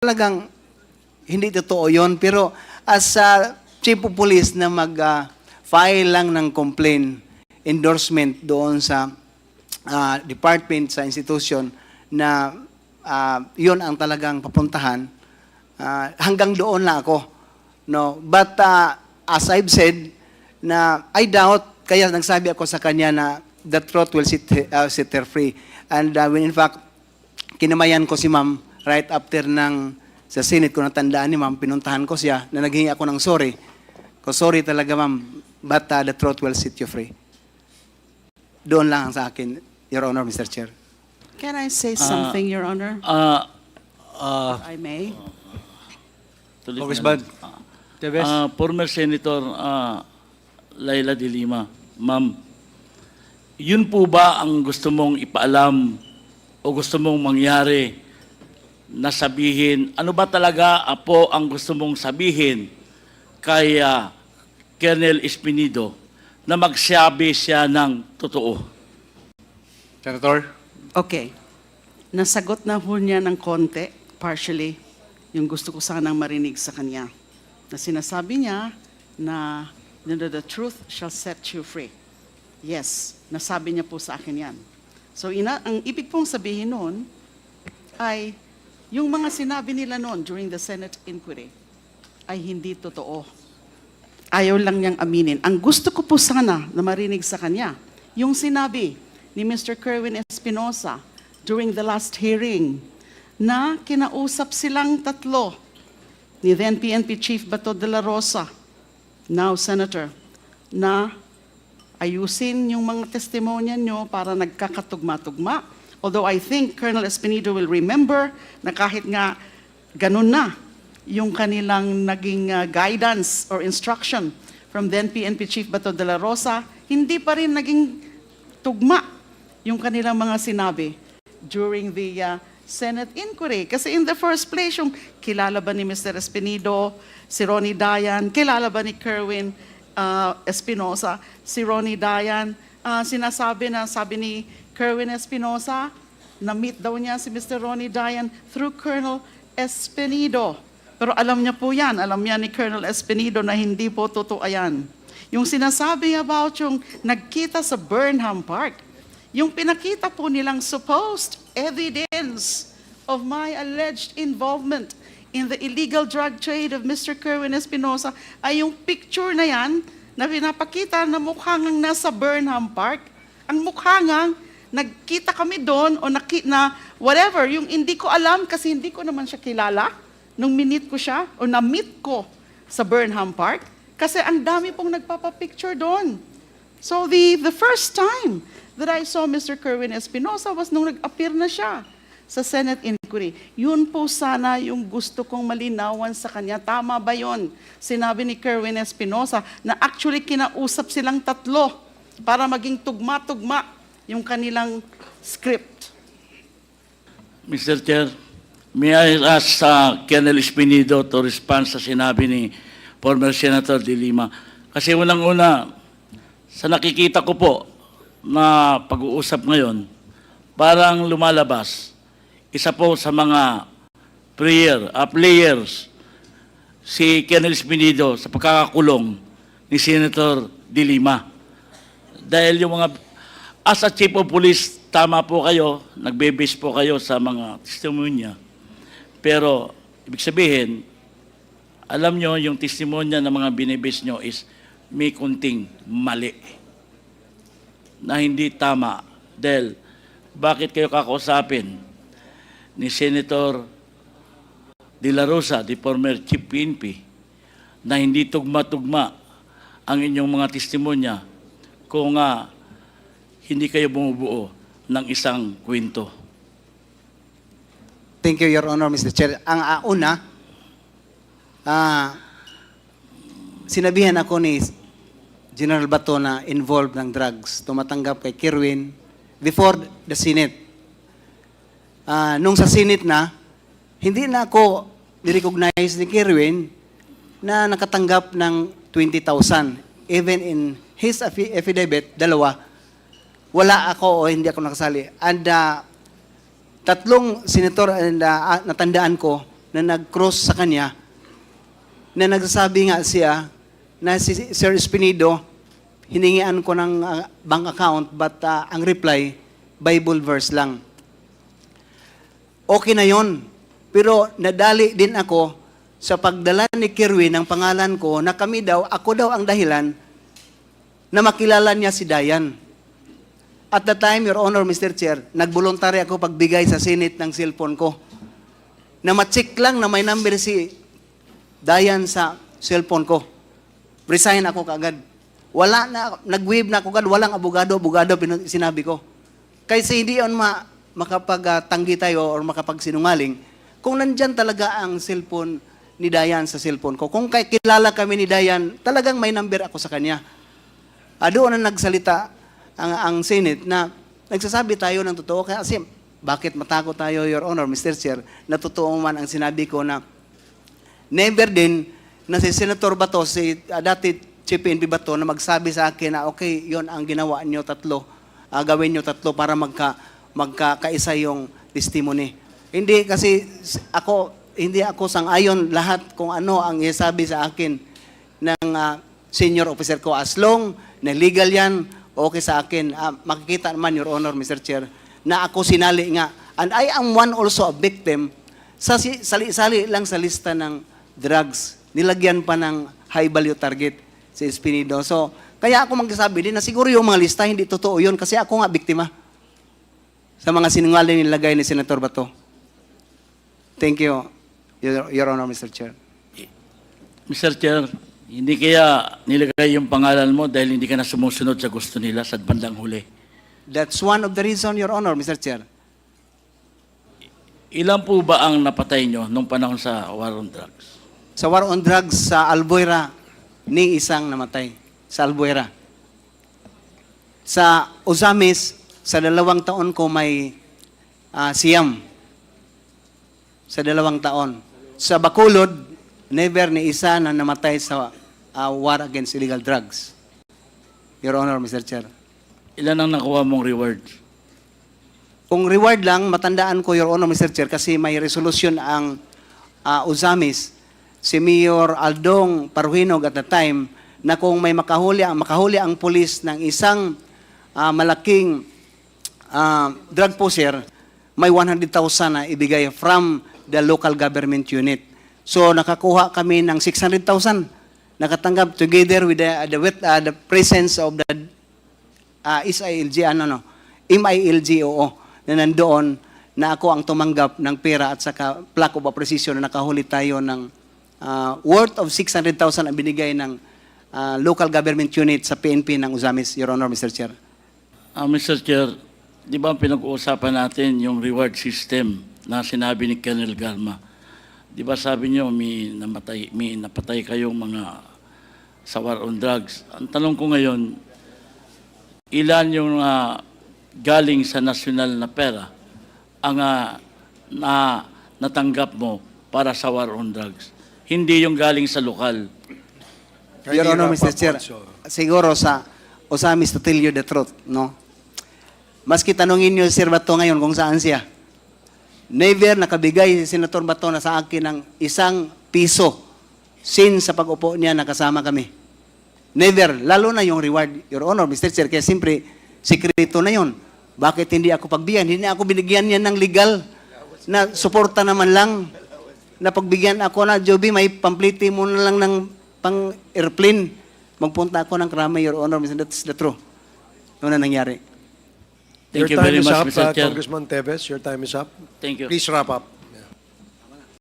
talagang hindi totoo yon, pero as chief of police na mag-file lang ng complaint, endorsement doon sa department, sa institution na yon ang talagang papuntahan, hanggang doon lang ako. No? But as I've said, na I doubt, kaya nagsabi ako sa kanya na the truth will set her free. And when in fact, kinamayan ko si ma'am right after sa Senate, kung natandaan ni ma'am, pinuntahan ko siya na naghingi ako ng sorry. Sorry talaga ma'am, but the truth will set you free. Doon lang sa akin, Your Honor, Mr. Chair. Can I say something, Your Honor? I may. Congressman Teves. Former Senator Laila de Lima, ma'am, yun po ba ang gusto mong ipaalam o gusto mong mangyari na sabihin? Ano ba talaga po ang gusto mong sabihin kay Colonel Espinido na magsabi siya ng totoo? Senator. Okay. Nasagot na ho niya ng konti, partially, yung gusto ko sanang marinig sa kanya. Na sinasabi niya na the truth shall set you free. Yes, nasabi niya po sa akin yan. So ang ibig pong sabihin noon ay yung mga sinabi nila noon during the Senate inquiry ay hindi totoo. Ayaw lang niyang aminin. Ang gusto ko po sana na marinig sa kanya, yung sinabi ni Mr. Kerwin Espinosa during the last hearing na kinausap silang tatlo ni then PNP Chief Bato de la Rosa, now Senator, na ayusin yung mga testimonya nyo para nagkakatugma-tugma. Although I think Colonel Espinido will remember na kahit nga ganun na yung kanilang naging guidance or instruction from then PNP Chief Bato de la Rosa, hindi pa rin naging tugma yung kanilang mga sinabi during the Senate inquiry. Kasi in the first place, yung kilala ba ni Mr. Espinido, si Ronnie Dayan, kilala ba ni Kerwin Espinosa, si Ronnie Dayan, sabi ni Kerwin Espinosa, na-meet daw niya si Mr. Ronnie Dayan through Colonel Espinido. Pero alam niya po yan, alam niya ni Colonel Espinido na hindi po totoo yan. Yung sinasabi about yung nagkita sa Burnham Park, yung pinakita po nilang supposed evidence of my alleged involvement in the illegal drug trade of Mr. Kerwin Espinosa ay yung picture na yan na pinapakita na mukha ngang nasa Burnham Park. Ang mukha ngang nagkita kami doon o na whatever, yung hindi ko alam kasi hindi ko naman siya kilala nung minute ko siya o na-meet ko sa Burnham Park kasi ang dami pong nagpapapicture doon. So the first time that I saw Mr. Kerwin Espinosa was nung nag-appear na siya sa Senate inquiry. Yun po sana yung gusto kong malinawan sa kanya. Tama ba yun? Sinabi ni Kerwin Espinosa na actually kinausap silang tatlo para maging tugma-tugma yung kanilang script. Mr. Chair, may I ask Colonel Espinido to respond sa sinabi ni former Senator de Lima? Kasi unang-una, sa nakikita ko po na pag-uusap ngayon, parang lumalabas, isa po sa mga players, si Colonel Espinido sa pagkakakulong ni Senator de Lima. Dahil yung mga, as a chief of police, tama po kayo, nagbe-base po kayo sa mga testimonya. Pero, ibig sabihin, alam nyo, yung testimonya ng mga binibase nyo is may kunting mali na hindi tama. Dahil, bakit kayo kakausapin ni Senator De La Rosa, the former Chief PNP, na hindi tugma-tugma ang inyong mga testimonya kung hindi kayo bumubuo ng isang kwento? Thank you, Your Honor, Mr. Chair. Ang una, sinabihan ako ni General Bato na involved ng drugs, tumatanggap kay Kerwin before the Senate. Nung sa Senate na, hindi na ako nirecognize ni Kerwin na nakatanggap ng 20,000. Even in his affidavit, dalawa, wala ako o hindi ako nakasali. And tatlong senator natandaan ko na nag-cross sa kanya na nagsasabi nga siya na si Sir Espinido, hiningian ko ng bank account but ang reply, Bible verse lang. Okay na yon. Pero nadali din ako sa pagdala ni Kirwin ng pangalan ko na ako daw ang dahilan na makilala niya si Dayan. At the time, Your Honor, Mr. Chair, nagvoluntary ako pagbigay sa Senate ng cellphone ko. Na ma-check lang na may number si Dayan sa cellphone ko. Resign ako kaagad. Wala na, nag-wave na ako kaagad, walang abogado, sinabi ko. Kasi hindi yun makapagtanggi tayo or makapagsinungaling kung nandyan talaga ang cellphone ni Dayan sa cellphone ko. Kung kilala kami ni Dayan, talagang may number ako sa kanya. Doon na nagsalita ang Senate na nagsasabi tayo ng totoo. Kasi bakit matakot tayo, Your Honor, Mr. Chair, na totoo man ang sinabi ko na never din na si Senator Bato, dati Chief PNP Bato, na magsabi sa akin na okay, yon ang ginawa niyo tatlo, gawin niyo tatlo para magkakaisa yung testimony. Hindi kasi hindi ako sang-ayon lahat kung ano ang isabi sa akin ng senior officer ko. As long na legal yan, okay sa akin. Makikita naman, Your Honor, Mr. Chair, na ako sinali nga. And I am one also a victim sa sali-sali lang sa lista ng drugs. Nilagyan pa ng high value target si Espinido. So, kaya ako magsasabi din na siguro yung mga lista hindi totoo yun kasi ako nga biktima sa mga sinungaling nilagay ni Senator Bato. Thank you, Your Honor, Mr. Chair. Mr. Chair, hindi kaya nilagay yung pangalan mo dahil hindi ka na sumusunod sa gusto nila sa bandang huli? That's one of the reason, Your Honor, Mr. Chair. Ilan po ba ang napatay nyo nung panahon sa war on drugs? Sa war on drugs sa Albuera, ni isang namatay sa Albuera. Sa Ozamis, sa 2 taon ko may siyam. Sa 2 taon. Sa Bacolod, never ni isa na namatay sa war against illegal drugs. Your Honor, Mr. Chair. Ilan ang nakuha mong reward? Kung reward lang, matandaan ko, Your Honor, Mr. Chair, kasi may resolution ang Ozamis, si Mayor Aldong Parhuinog at the time, na kung may makahuli ang pulis ng isang malaking drug pusher, may 100,000 na ibigay from the local government unit. So nakakuha kami ng 600,000. Nakatanggap together with the presence of the MILGO na nandoon na ako ang tumanggap ng pera at saka plaque of appreciation na nakahuli tayo ng worth of 600,000 ang binigay ng local government unit sa PNP ng Ozamis, Your Honor, Mr. Chair. Mr. Chair, di ba pinag-uusapan natin yung reward system na sinabi ni Colonel Garma? Di ba sabi niyo may napatay kayong mga sa war on drugs? Ang tanong ko ngayon, ilan yung galing sa nasyonal na pera ang natanggap mo para sa war on drugs? Hindi yung galing sa lokal. Your Honor, Mr. Chair, siguro sa Ozamis, to tell you the truth, no? Maski tanungin niyo si Sir Bato ngayon kung saan siya. Never nakabigay si Senator Bato na sa akin ng ₱1 since sa pag-upo niya nakasama kami. Never. Lalo na yung reward, Your Honor, Mr. Chair, kaya simpre, sikreto na yun. Bakit hindi ako pagbigyan? Hindi ako binigyan niya ng legal na suporta naman lang na pagbigyan ako na, Joby, may pampliti mo na lang ng pang-airplane. Magpunta ako ng Krame, Your Honor, Mr. That's the truth. Yun na nangyari. Thank you Your time very is much, up, Mr. Chair. Congressman Teves. Your time is up. Thank you. Please wrap up.